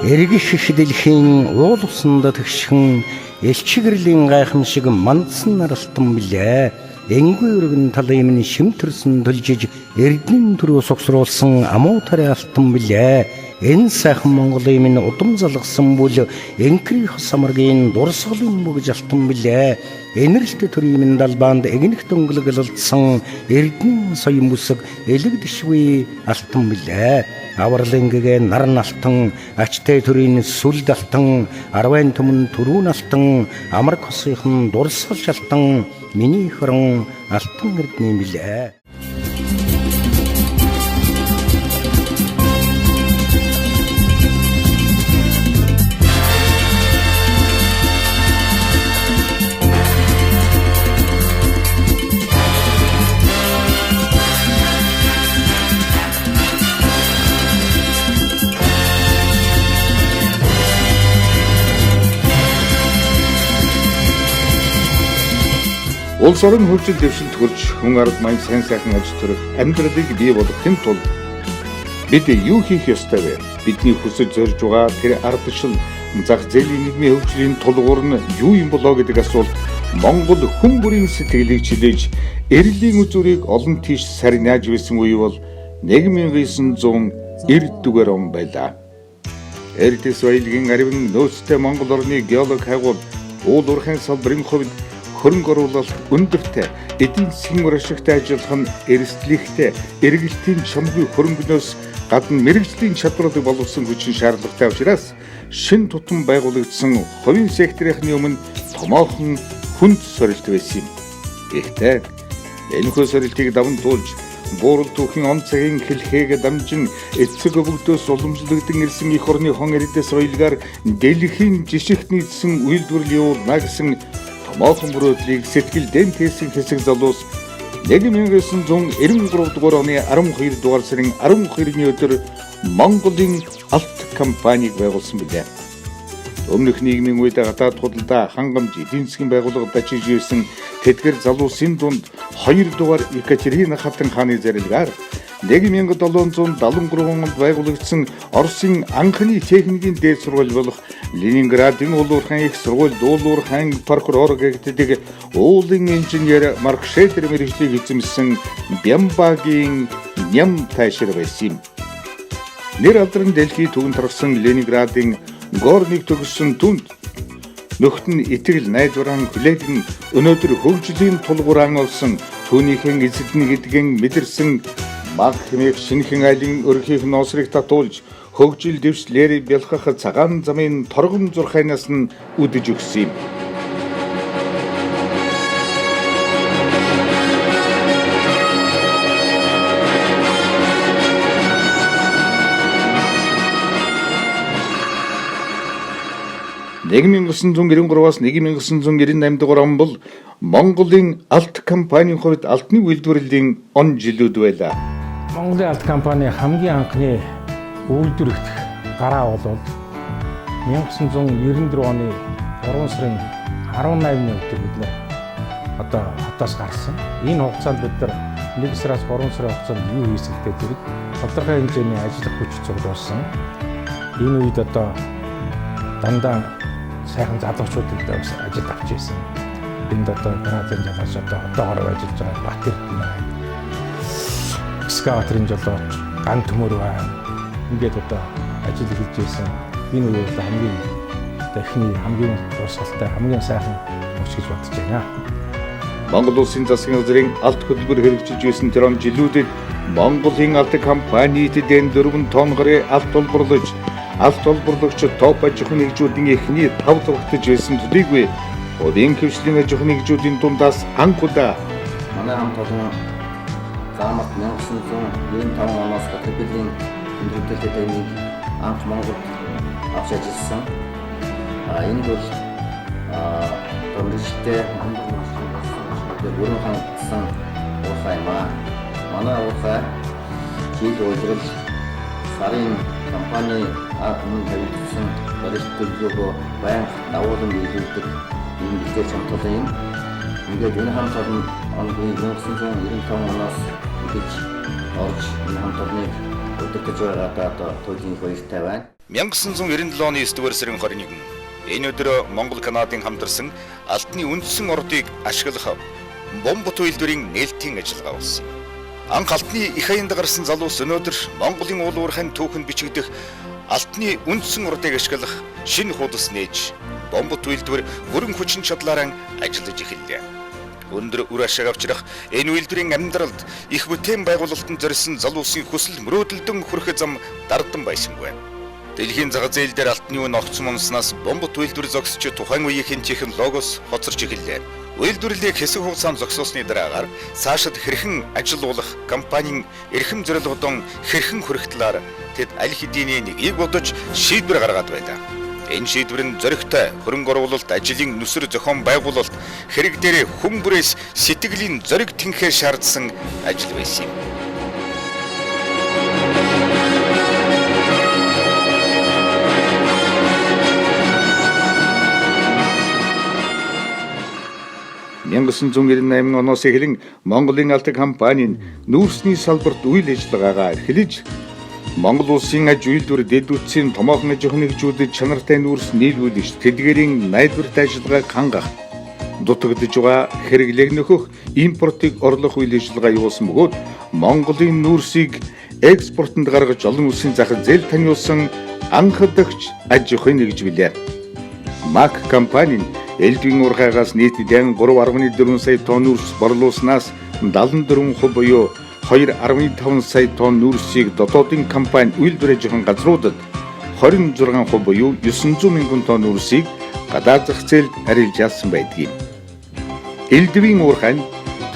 Эргэж дэлхийн уул усанда тэгшхэн элчигэрлийн гайхамшиг мандсан наралтан билээ. Энгүй өргөн талын минь шимтэрсэн төлжиж эрдэнэн төрөө согсруулсан амуу тарай алтан билээ. Энэ сайхан Монголын минь удам залгсан бүл энкри хос амаргийн дурсгалын бүгж алтан билээ. Энэрлт төрийн минь далбаанд эгнэх дөнгөлгөлдсөн эрдэнэн соён бүсэг элэгдэшгүй алтан билээ. Аварлингээ наран алтан, ачтай төрийн сүлд алтан, арвайн төмөн түрүүн алтан, амар хосынхан дурсгалж алтан, миний хөрөн алтан эрдэнэ билээ. Улс орон хөгжил дэвшилд хүрч хүн ард маяг сайн сайхан аж төрөх амьдралыг бий болгохын тулд бид юу хийх ёстой вэ? Бидний хүсэж зорж байгаа тэр ардчил зах зээлийн нийгмийн хөгжлийн тулгуур нь юу юм болоо гэдэг асуулт Монгол хүн бүрийн сэтгэлийг чилээж эрлийн үзүүрийг олон тийш сарниаж байсан үе бол 1990-р он байлаа. Эрдэс соёлын аривын нөөцтэй Монгол орны геолог хайгуул уул уурхайн салбарын хувьд хөрөнгө оруулалт өндөртэй, эдийн засгийн урагшигтай ажиллах нь эрсдлийнхтэй, эргэлтийн чамгүй хөрөнгөнөөс гадна мэрэгжлийн чадварыг боловсон хүчин шаардлагатай учраас шин тутам байгуулагдсан хувийн секторын өмнө томоохон хүнд сорилт байсан юм. Гэхдээ энэхүү сорилтыг даван туулж буурал түүхийн он цагийн хэлхээгээ дамжин эцэг өвгдөөс уламжлагдсан ирсэн эх орны хон эрдэ соёлгаар дэлхийн жишгт нийцсэн үйлдвэрлэл явуулна гэсэн томоохон мөрөөдлийг сэтгэл дэмтээсэн хэсэг залуус 1993 дугаар оны 12 дугаар сарын 12-ны өдөр Монголын алт компаниг байгуулсан билээ. Өмнөх нийгмийн үед гадаад худалдаа хангамж эдийн засгийн байгууллагад очиж ирсэн тэдгэр залуусын дунд 2 дугаар Екатерина хатан хааны зарилгаар 1773 онд байгуулагдсан Оросын анхны техникийн дээд сургууль болох Ленинградын уулуурхайн их сургуульд уулуурхайн прокурор гэгддэг уулын инженер Марк Шейдер мэргэжлийг эзэмсэн Бямбагийн ням тайшир байсан юм. Нэр алдран Дэлхий түгэнд тархсан Ленинградын Горныг төгссөн түнд нөхд нь итгэл найдваран хүлээгэн өнөөдөр хөгжлийн тулгууран олсон түүнийхэн эзэднэ гэдгэн мэдэрсэн маг хэмээх шинхэн айлын өрхийг ноосрыг татуулж хөгжил дэвшлэр бэлхах цагаан замын торгон зурхайнаас нь үдэж өгсөн юм. (1993-аас 1998 дугаар он бол Монголын алт компанийн хувьд алтны үйлдвэрлэлийн он жилүүд байлаа. Монголын алт компани хамгийн анхны үйлдвэрлэх гараа бол 1994 оны 3 сарын 18-ны өдөр бид хотоос гарсан. Энэ хугацаанд бид 1 сараас 3 сарын хугацаанд юу хийсэн гэдэг зэрэг тодорхой хэмжээний ажиллах хүч цуглуулсан. Энэ үед дандаа сайхан залуучуудад ажил авч ирсэн. Энд гранатын жолооч одоогоор ажиллаж байгаа Батэрдэн байна. Экскаваторын жолооч Ган Төмөр байна. Ингээд ажил хийж ирсэн. Энэ үед хамгийн техник хамгийн дурсгалтай хамгийн сайхан хүч гэж бодож байна. Монгол Улсын засгийн газрын алт хөтөлбөр хэрэгжиж байсан тэр он жилүүдэд Монголын алт компанид дэн 4 тонн гарыг алт олборлож алт олборлагч топ аж ахуйн нэгжүүдийн эхний 5 зургатж байсан төдийгүй Одын хөвшлийн аж ахуйн нэгжүүдийн дундаас анх удаа манай хамт олон замат 1995 оноос Катапилийн тэмдэглэлтэй таймыг анх Монголд авч ажилласан. Энэ бол томриштэй бүрэн хангалтсан уурхай маа. Манай уурхай жил үйлрэл сарын компани өмнө тавьсан барилтын баян дагуулan биелүүлдэг энэ бүтээл хамтлал юм. Ингээд энэ хамт олон 1995 оноос ингэж орж энэ хамт олныг удирдах байгаагаа одоо туйлын баяртай байна. 1997 оны 9 дугаар сарын 21 энэ өдөр Монгол Канадын хамтарсан Алтны үндсэн ордыг ашиглах бомбот үйлдвэрийн нээлтийн ажиллагаа болсон. Анх Алтны их аянд гарсан залуус өнөөдөр Монголын уул уурхайн түүхэнд бичигдэх Алтны үндсэн ордыг ашиглах шинэ хуудас нээж бомбот үйлдвэр бүрэн хүчин чадлаараа ажиллаж эхэллээ. Өндөр үр ашиг авчрах энэ үйлдвэрийн амьдралд их бүтээн байгуулалтанд зориулсан залуусын хүсэл мөрөөдөлдөн хүрэхэд зам дардан байсангүй. Дэлхийн зах зээл дээр Алтны үн огцом онснаас бомбот үйлдвэр зогсч тухайн үеийн технологиос хоцорч эхэллээ. Үйлдвэрлэлийг хэсэг хугацаанд зогсоосны дараагаар цаашид хэрхэн ажилуулах компанийн эрхэм зорилгодон хэрхэн хүрэх талаар тэд аль хэдийн нэгийг бодож шийдвэр гаргаад байлаа. Энэ шийдвэр нь зөрөгтэй хөрөнгө оруулалт, ажлын нүсэр зохион байгуулалт, хэрэг дээрээ хүн бүрээс сэтгэлийн зориг тэнхээ шаардсан ажил байсан юм. (1998 оноос эхлэн Монголын алт компани нь нүүрсний салбарт үйл ажиллагаагаа эрхлэж Монгол улсын аж үйлдвэр дэд үтсийн томоохон аж ахуйн нэгжүүдэд чанартай нүүрс нийлүүлж тэдгээрийн найдварт ажиллагааг хангах, дутагдж байгаа хэрэглээг нөхөх, импортыг орлох үйл ажиллагаа явуулсан бөгөөд Монголын нүүрсийг экспортод гаргаж олон улсын зах зээл таниулсан анхаагч аж ахуйн нэгж билээ. МАК компани нь элдвийн уурхайгаас нийтдээ 3.4 сая тонн нүүрс борлуулснаас 74% буюу 2.5 сая тонн нүүрсийг дотоодын компани үйлдвэр аж ахуйн газруудад 26% буюу 900 мянган тонн нүүрсийг гадаад зах зээлд арилж яасан байдаг юм. Элдвийн уурхай нь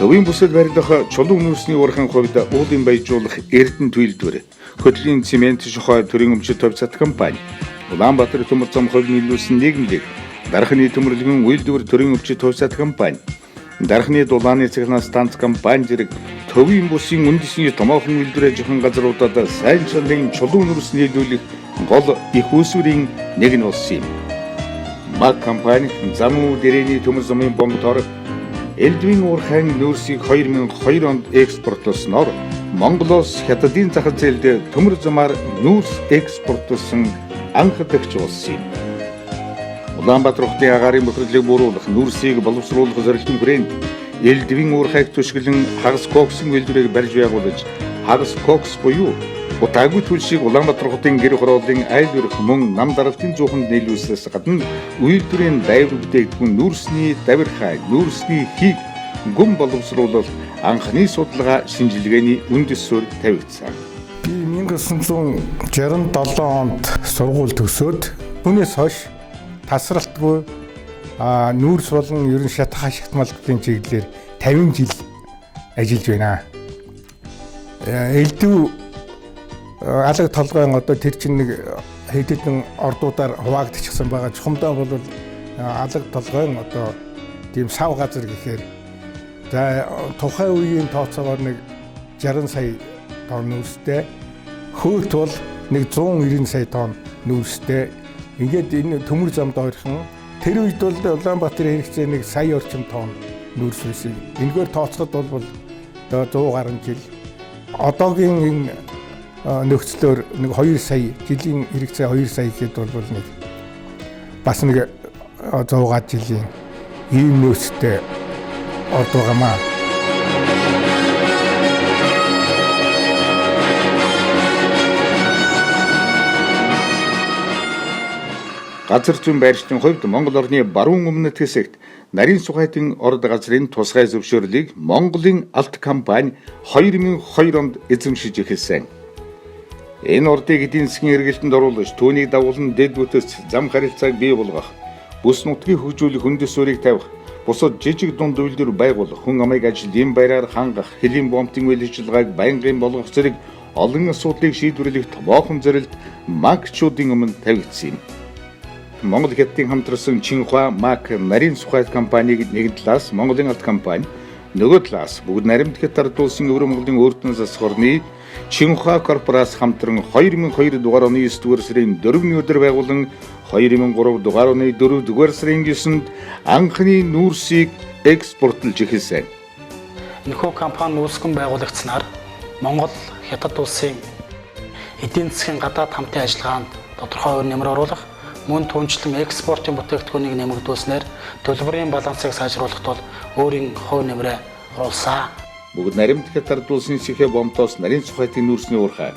төвийн бүсэд барилдах чулуун нүүрсний уурхайн хувьд уулын баяжуулах Эрдэнэт үйлдвэр, хөтлийн цемент шохой төрийн өмчит төвцат компани, Улаанбаатар төмөр зам хувь нийлүүлсэн нийгмлэг, Дархны төмөрлөгийн үйлдвэр төрийн өмчит төвцат компани, Дархны дулааны цахилгаан станц компани зэрэг төвийн бүсийн үндэсний томоохон үйлдвэр аж ахуйн газруудад сайн чанарын чулуун нүүрс нийлүүлэх гол их үүсвэрийн нэг нь болсон юм. МАК компани замун дэрээний төмөр замын бомбтоор элдвийн уурхайн нүүрсийг 2002 онд экспортлосноор Монголоос хятадын зах зээлд төмөр замаар нүүрс экспортлсон анхаагч болсон юм. Улаанбаатар хотын агаарын бохирлыг бууруулах, нүүрсийг боловсруулах зорилтын хүрээнд элдвийн уурхайг түшгэлэн хагас коксын үйлдвэрийг барьж байгуулж, хагас кокс буюу утаагүй түлшийг Улаанбаатар хотын гэр хорооллын айл өрх мөн нам даралтын зууханд нийлүүлснээс гадна үйлдвэрийн дайвар бүтээгдэхүүн нүүрсний давирхай, нүүрсний хийг гүн боловсруулалт анхны судалгаа шинжилгээний үндэс суурь тавигдсан. Би 1967 онд сургууль төгсөөд түүнээс хойш тасралтгүй нүүрс болон ерөн шатах ашигтмалын чиглэлээр 50 жил ажиллаж байна. Элдв алаг толгойн одоо тэр чинь нэг хэд хэдэн ордуудаар хуваагдчихсан байгаа. Чухамдаа бол алаг толгойн одоо тийм сав газар гэхээр за тухайн үеийн тооцоогоор нэг 60 сая тонн нүүрстэй, хөөрт бол нэг 190 сая тонн нүүрстэй. Ингээд энэ төмөр замд ойрхон тэр үед бол Улаанбаатар хэрэгцээ нэг сая орчим тонн нүүрс байсан. Энэгээр тооцоход бол 100 гаруй жил. Одоогийн энэ нөхцлөөр нэг 2 сая жилийн хэрэгцээ 2 сая гэхэд бол нэг бас нэг 100 жилийн ийм нөөцтэй орд байгаамаа. Газар зүйн байршлын хувьд Монгол орны баруун өмнөд хэсэгт нарийн сухайтын орд газрын тусгай зөвшөөрлийг Монголын алт компани 2002 онд эзэмшиж эхэлсэн. Энэ ордыг эдийн засгийн эргэлтэнд оруулж, түүнийг дагуулan дэд үтс зам харилцааг бий болгох, бүс нутгийг хөгжүүлэх үндэс суурийг тавих, бусад жижиг дунд үйлдвэр байгуулах, хүн амыг ажлын байраар хангах, хэлийн бомбтын үйл ажиллагааг байнгын болгох зэрэг олон асуудлыг шийдвэрлэх томоохон зорилт МАК-чуудын өмнө тавигдсан юм. Монгол хятадын хамтарсан Чинхуа МАК нарийн сухайт компаниг нэг талаас Монголын алт компани, нөгөө талаас бүгд наримт хятад улсын Өвөр Монголын өөртөө засах орны Чинхуа корпорац хамтран 2002 дугаар оны 9 дугаар сарын 4-ний өдөр байгуулан 2003 дугаар оны 4 дугаар сарын 9-нд анхны нүүрсийг экспортлж эхэлсэн. Нөхөө компани үүсгэн байгуулагчснаар Монгол хятад улсын эдийн засгийн гадаад хамтын ажиллагаанд тодорхой хувь нэмэр оруулах, мөн түнчлэн экспортын бүтээгдэхүүнийг нэмэгдүүлснээр төлбөрийн балансыг сайжруулахад бол өөрийн хувь нэмрээ оруулсан. Бүгд наримт хятад улсын сэхэ бомтоос нарийн цухайтын нүүрсний уурхай.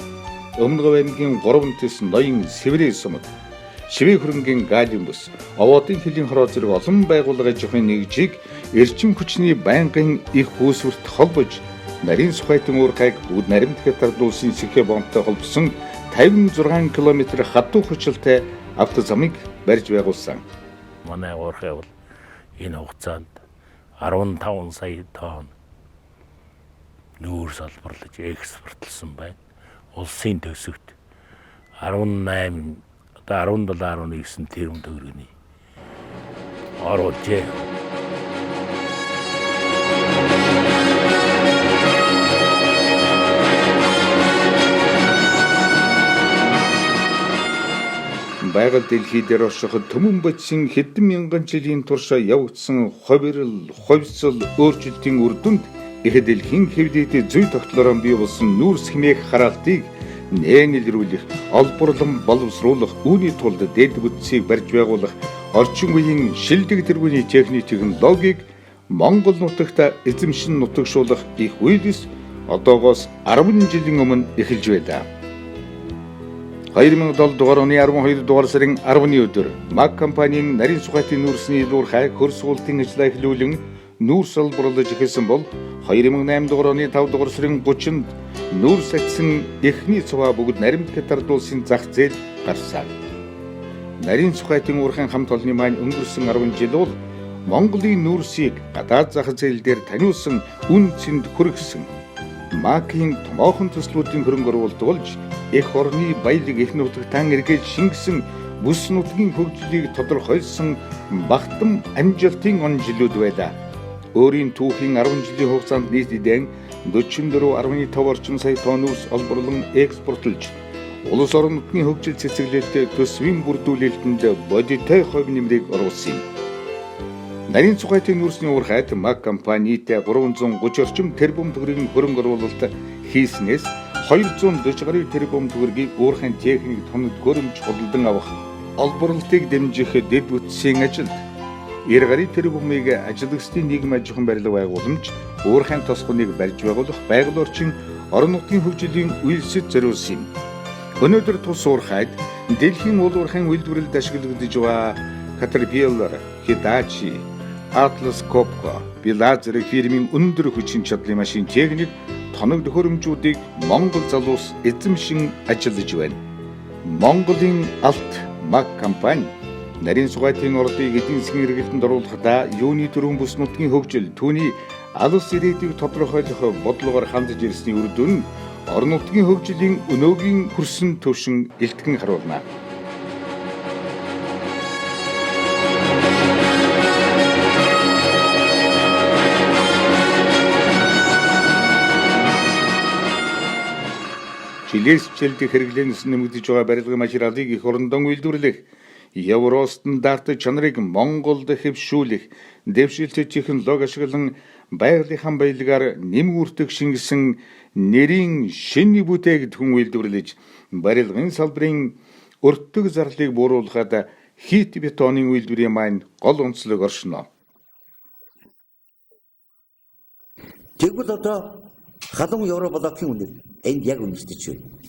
Өмнөг аймгийн 3 төс ноён Сэврийн сумд Шивээ хөрөнгийн галын бүс, овоодын хөлийн хороо зэрэг олон байгууллага аж ахуйн нэгжийг эрчим хүчний байнгын их үүсвэрт холбож нарийн цухайтын уурхайг бүгд наримт хятад улсын сэхэ бомтой холбосон 56 км хатуу хүчилтэй автозамыг барьж байгуулсан. Манай уурхай бол энэ хугацаанд 15 сая тонн нүүр салбарлаж экспортлсон байна. Улсын төсөвт 17.9 тэрбум төгрөгийн оруулжээ. Байгаль дэлхий дээр оршиход төмөн бодсон хэдэн мянган жилийн турш явагдсан ховирал, ховьсол өөрчлөлтийн үр дүнд их дэлхийн хэвлэлд зүй тогтлороо бий болсон нүүрс хэмээх хараалтыг нээнэлрүүлэх, олборлон боловсруулах, үүний тулд дэд бүтцийг барьж байгуулах, орчин үеийн шилдэг тэргүүний технологиг Монгол нутагт эзэмшин нутагшуулах их үйлс одоогоос 10 жилийн өмнө эхэлж байлаа. 2007 дугаар оны 12 дугаар сарын 10-ны өдөр МАГ компанийн нарийн цухайтын нүүрсний уурхай хөр сургуулийн ажлаа эхлүүлэн нүүрс олборлож эхэлсэн бол 2008 дугаар оны 5 дугаар сарын 30-нд нүүрс атсан эхний цуваа бүгд наримт хятад улсын зах зээл гарсан. Нарийн цухайтын уурхайн хамт олонны маань өнгөрсөн 10 жил бол Монголын нүүрсийг гадаад зах зээл дээр таниулсан үн цэнд хүргэсэн. МАГ-ийн томоохон төслүүдийн хөрөнгө оруулалт болж эх орны баялаг их нутагтан эргэж шингэсэн бүс нутгийн хөгжлийг тодорхойлсон багтам амжилтын он жилүүд байлаа. Өөрийн түүхийн 10 жилийн хугацаанд нийт эдэн 44.5 орчим сая тонн нүүрс олборлон экспортлж улс орон нутгийн хөгжил цэцэглэлтэй төсвийн бүрдүүлэлтэнд бодиттой хувь нэмрийг оруулсан юм. Нарийн цухайтын нүүрсний уурхайд МАГ компанитай 330 орчим тэрбум төгрөгийн хөрөнгө оруулалт хийснээс 240 гаруй тэрбум төгрөгийг уурхайн техник тоног гөрөмж худалдан авах олборлолтыг дэмжих дэд бүтцийн ажилд 90 гаруй тэрбумыг ажилгчдын нийгэм аж ахуйн барилга байгууламж уурхайн тосгоныг барьж байгуулах байгаль орчин орон нутгийн хөгжлийн үйлсэд зориулсан юм. Өнөөдөр тус уурхайд дэлхийн уул уурхайн үйлдвэрлэлд ашиглагдж байгаа Caterpillar, Hitachi, Atlas Copco, Bilazar фирмийн өндөр хүчин чадлын машин техник тоног төхөөрөмжүүдийг Монгол залуус эзэмшин ажиллаж байна. Монголын алт МАГ компани нарийн цухайтын ордыг эдийн засгийн хэрэглэлд оруулахдаа юуны төрөн бүс нутгийн хөгжил түүний алс ирээдүйг тодорхойлох бодлогоор хандж ирсний үр дүн орон нутгийн хөгжлийн өнөөгийн хүрсэн төвшин илтгэн харуулна. Жилээс жилдээ хэрэглэнээс нэмэгдэж байгаа барилгын материалыг их орондон үйлдвэрлэх, евро стандарт чанарыг Монголд хэвшүүлэх, дэвшилт технологи ашиглан байгалийнхаа баялагаар нэмэг үртэг шингэсэн нэрийн шинэ бүтээгдэхүүн үйлдвэрлэж, барилгын салбарын өртөг зарлыг бууруулахад хит бетонын үйлдвэрийн маань гол онцлог оршино. Тэгвэл одоо халуун Европ-ын үнэ энд яг үнэтэй байна.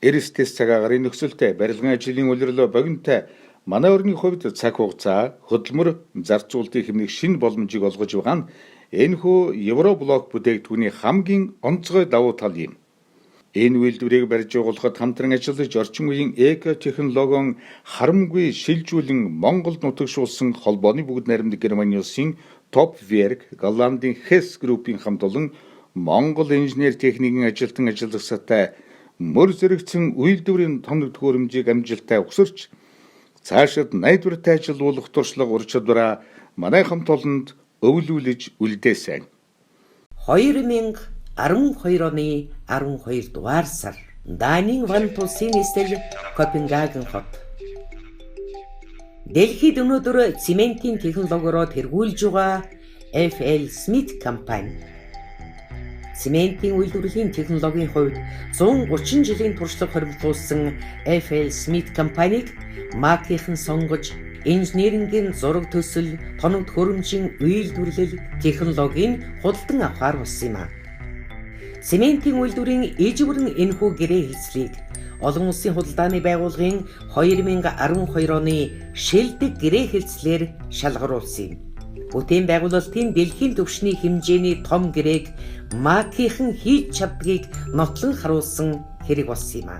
Эрэстэс цагаагаар нөхцөлтэй барилгын ажлын улирлоо богинотой манай орны хувьд цаг хугацаа хөдөлмөр зарцуулалтын хэмнэх шинэ боломжийг олгож байгаа нь энэхүү Евроблок бүтээгдэхүүний хамгийн онцгой давуу тал юм. Энэ үйлдвэрийг барьж байгуулахад хамтран ажиллаж орчин үеийн эко технологион харамгүй шилжүүлэн Монголд нутагшуулсан холбооны бүгд найрамдаг Германы улсын Topwerk, Голландын Hess Group-ийн хамт олон Монгол инженер техникийн ажилтан ажиллагсатай мөр зэрэгцэн үйлдвэрийн тоног төхөөрөмжийг амжилттай өсөрч цаашид найдвартай ажилуулах туршлага ур чадвараа манай хамт олонд өвлүүлж үлдээсэн. 2012 оны 12 дугаар сар Данийн Ван улсын нийслэл Копенгаген хот Дэлхийд өнөөдөр цементийн технологиороо тэргүүлж байгаа FL Smith компани цементийн үйлдвэрлэлийн технологийн хувьд 130 жилийн туршлага хоригдуулсан FL Smith компаниг маркийнхан сонгож инженерингийн зураг төсөл, тоног төхөөрөмжийн үйлдвэрлэл технологийн худалдан авахар болсон юм а. Цементийн үйлдвэрийн ижигүрэн энэхүү гэрээ хэлцлийг олон улсын худалдааны байгууллагын 2012 оны шилдэг гэрээ хэлцлээр шалгаруулсан юм. Бүтээн байгуулалтын дэлхийн түвшний хэмжээний том гэрээг маркийнхан хийж чаддгийг нотлон харуулсан хэрэг болсон юм а.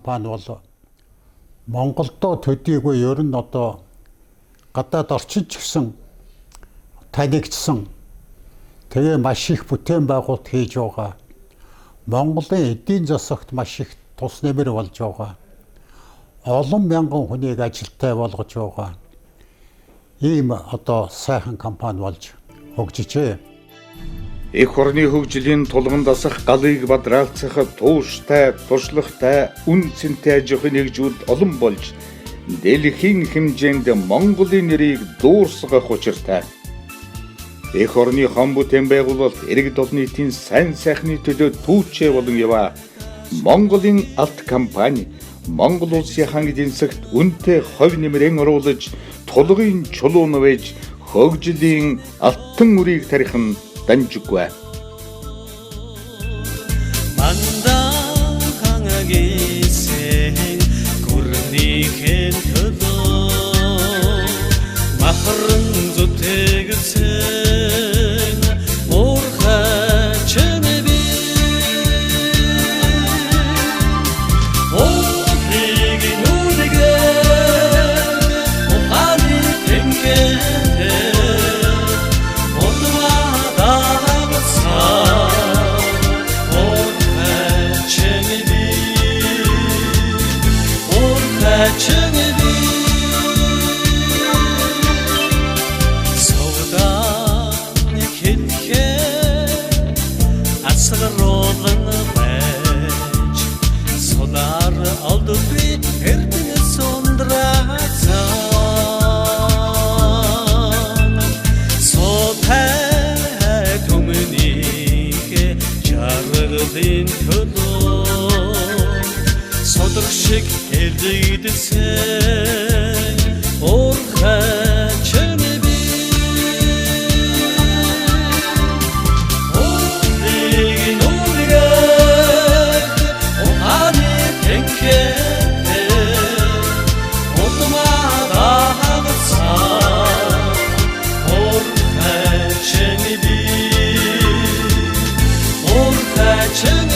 компани бол Монголдо төдийгүй ер нь одоо гадаад орчин ч гэсэн танигдсан тэгээ маш их бүтээн байгуулалт хийж байгаа. Монголын эдийн засагт маш их тус нэмэр болж байгаа. Олон мянган хүнийг ажилттай болгож байгаа. Ийм одоо сайхан компани болж хөгжижээ. Эх орны хөгжлийн тулганд асах галыг бадраалцах тууштай, туршлагатай, үн цэнтэй аж ахуйн нэгжүүд олон болж дэлхийн хэмжээнд Монголын нэрийг дуурсгах учиртай. Эх орны хон бүтээн байгуулалт иргэд олон нийтийн сайн сайхны төлөө түүчээ болон яваа. Монголын алт компани Монгол улсын хан эдийн засагт үнэтэй хувь нэмрэн оруулж тулгын чулуун вэж хөгжлийн алтан үрийг тарих нь 단죽과 만당하게 생 구르니겐 터도 마흐른 조태그생 모르하 전에비 오리기 누리게 오하니 땡게 서득식 엘리드세 오르하 전에비 오리기 노리가 오하니 땡게 오토마다 하고사 오르하 전에비 오르하 전에비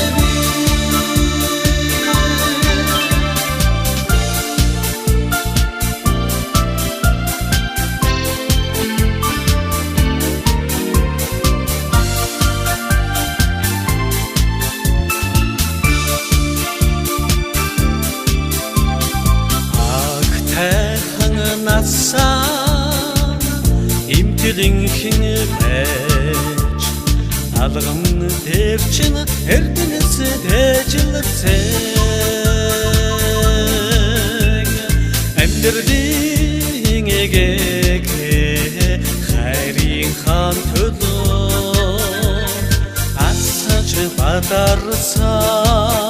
эзлэнхэн байж алгам төвчин эрдэнэс тэжилцэн амьдралын эгээг хайрын хаан төлөө асаж бадарсан